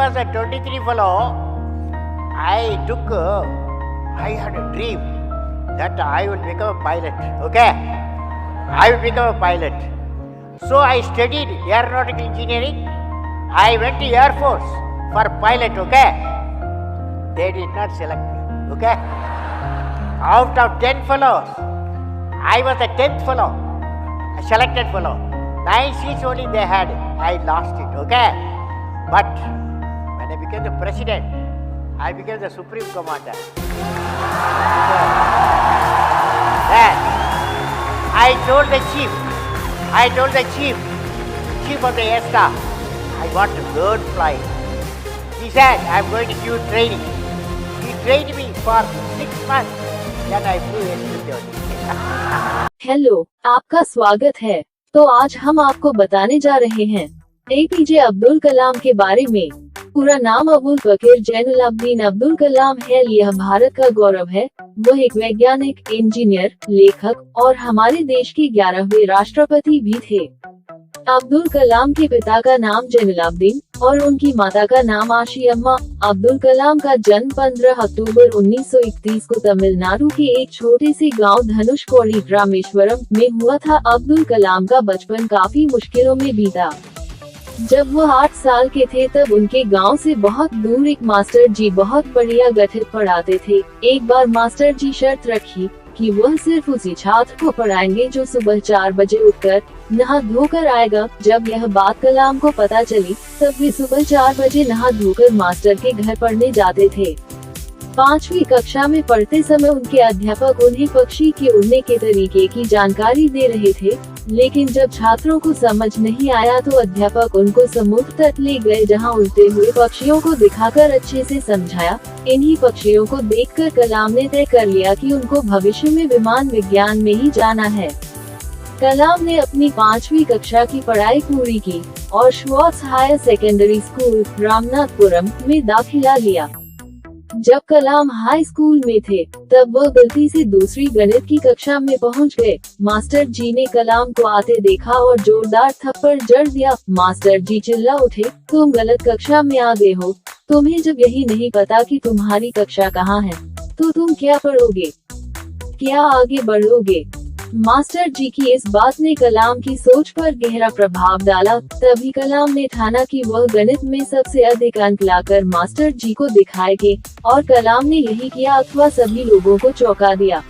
was a 23 fellow, I had a dream that I will become a pilot, okay? I will become a pilot. So I studied aeronautical engineering. I went to Air Force for pilot, okay? They did not select me, okay? Out of 10 fellows, I was the 10th fellow, a selected fellow. 9 seats only they had. I lost it, okay? But when I became the president, I became the supreme commander. Then I told the chief of the air staff, I want to learn flying. He said, I'm going to give you training. He trained me for 6 months. Then I flew S-230. Hello, आपका स्वागत है। तो आज हम आपको बताने जा रहे हैं एपीजे अब्दुल कलाम के बारे में। पूरा नाम अबुल बकीर जैनुलाब्दीन अब्दुल कलाम है। यह भारत का गौरव है। वह एक वैज्ञानिक, इंजीनियर, लेखक और हमारे देश के 11वें राष्ट्रपति भी थे। अब्दुल कलाम के पिता का नाम जैनुलाब्दीन और उनकी माता का नाम आशियम्मा। अब्दुल कलाम का जन्म 15 अक्टूबर 1931 को तमिलनाडु के एक छोटे से गांव धनुषकोडी रामेश्वरम में हुआ था। अब्दुल कलाम का बचपन काफी मुश्किलों में बीता। जब वह 8 साल के थे तब उनके गांव से बहुत दूर एक मास्टर जी बहुत बढ़िया गठित पढ़ाते थे। एक बार मास्टर जी शर्त रखी कि वह सिर्फ उसी छात्र को पढ़ाएंगे जो सुबह 4 बजे उठकर नहा धोकर आएगा। जब यह बात कलाम को पता चली तब वे सुबह 4 बजे नहा धोकर मास्टर के घर पढ़ने जाते थे। 5वीं कक्षा में पढ़ते समय उनके अध्यापक उन्हें पक्षी के उड़ने के तरीके की जानकारी दे रहे थे, लेकिन जब छात्रों को समझ नहीं आया तो अध्यापक उनको समुद्र तट ले गए, जहां उड़ते हुए पक्षियों को दिखाकर अच्छे से समझाया। इन्हीं पक्षियों को देखकर कलाम ने तय कर लिया कि उनको भविष्य में विमान विज्ञान में ही जाना है। कलाम ने अपनी 5वीं कक्षा की पढ़ाई पूरी की और Schwartz higher secondary school Ramanathapuram में दाखिला लिया। जब कलाम हाई स्कूल में थे तब वह गलती से दूसरी गणित की कक्षा में पहुंच गए। मास्टर जी ने कलाम को आते देखा और जोरदार थप्पड़ जड़ दिया। मास्टर जी चिल्ला उठे, तुम गलत कक्षा में आ गए हो। तुम्हें जब यही नहीं पता कि तुम्हारी कक्षा कहाँ है तो तुम क्या पढ़ोगे, क्या आगे बढ़ोगे। मास्टर जी की इस बात ने कलाम की सोच पर गहरा प्रभाव डाला। तभी कलाम ने ठाना कि वह गणित में सबसे अधिक अंक लाकर मास्टर जी को दिखाएंगे और कलाम ने यही किया अथवा सभी लोगों को चौंका दिया।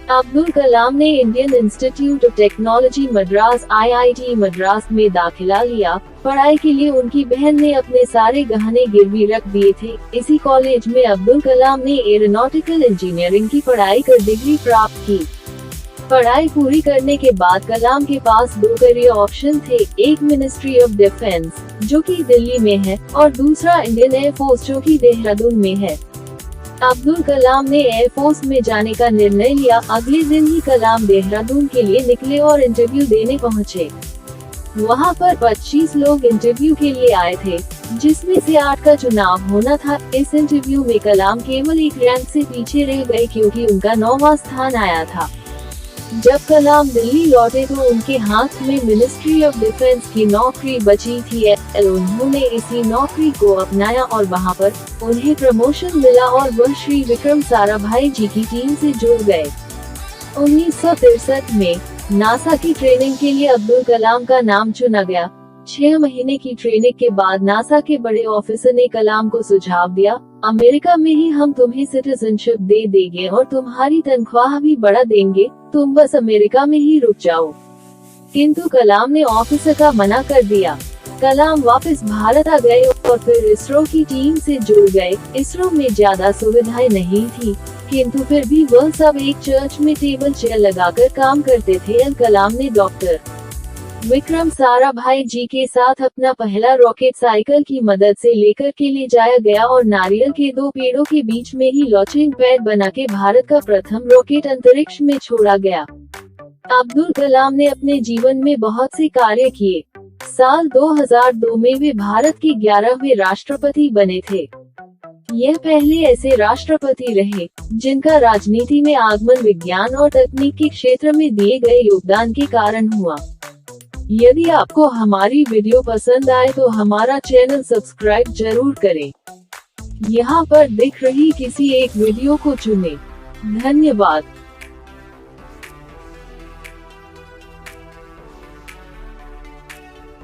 अब्दुल कलाम ने Indian institute of technology Madras IIT Madras में दाखिला लिया। पढ़ाई के लिए उनकी बहन ने अपने सारे गहने गिरवी रख दिए थे। इसी कॉलेज में अब्दुल कलाम ने एरोनॉटिकल इंजीनियरिंग की पढ़ाई कर डिग्री प्राप्त की। पढ़ाई पूरी करने के बाद कलाम के पास 2 करियर ऑप्शन थे, एक मिनिस्ट्री ऑफ डिफेंस जो कि दिल्ली में है और दूसरा इंडियन एयरफोर्स जो कि देहरादून में है। अब्दुल कलाम ने एयरफोर्स में जाने का निर्णय लिया। अगले दिन ही कलाम देहरादून के लिए निकले और इंटरव्यू देने पहुंचे। वहां पर 25 लोग इंटरव्यू के लिए आए थे, जिसमें से 8 का चुनाव होना था। इस इंटरव्यू में कलाम केवल एक रैंक से पीछे रह गए क्योंकि उनका 9वां स्थान आया था। जब कलाम दिल्ली लौटे तो उनके हाथ में मिनिस्ट्री ऑफ डिफेंस की नौकरी बची थी। उन्होंने इसी नौकरी को अपनाया और वहां पर उन्हें प्रमोशन मिला और वह श्री विक्रम साराभाई जी की टीम से जुड़ गए। 1963 में नासा की ट्रेनिंग के लिए अब्दुल कलाम का नाम चुना गया। 6 महीने की ट्रेनिंग के बाद नासा के बड़े ऑफिसर ने कलाम को सुझाव दिया, अमेरिका में ही हम तुम्हें सिटीजनशिप दे देंगे और तुम्हारी तनख्वाह भी बढ़ा देंगे, तुम बस अमेरिका में ही रुक जाओ। किंतु कलाम ने ऑफिसर का मना कर दिया। कलाम वापस भारत आ गए और फिर इसरो की टीम से जुड़ गए। इसरो में ज्यादा सुविधाएं नहीं थी, किंतु फिर भी वह सब एक चर्च में टेबल चेयर लगाकर काम करते थे। कलाम ने डॉक्टर विक्रम साराभाई जी के साथ अपना पहला रॉकेट साइकिल की मदद से लेकर के ले जाया गया और नारियल के 2 पेड़ों के बीच में ही लॉन्चिंग पैड बना के भारत का प्रथम रॉकेट अंतरिक्ष में छोड़ा गया। अब्दुल कलाम ने अपने जीवन में बहुत से कार्य किए। साल 2002 में वे भारत के 11वें राष्ट्रपति बने थे। यह पहले ऐसे राष्ट्रपति रहे जिनका राजनीति में आगमन विज्ञान और तकनीक के क्षेत्र में दिए गए योगदान के कारण हुआ। यदि आपको हमारी वीडियो पसंद आए तो हमारा चैनल सब्सक्राइब जरूर करें। यहाँ पर दिख रही किसी एक वीडियो को चुनें। धन्यवाद।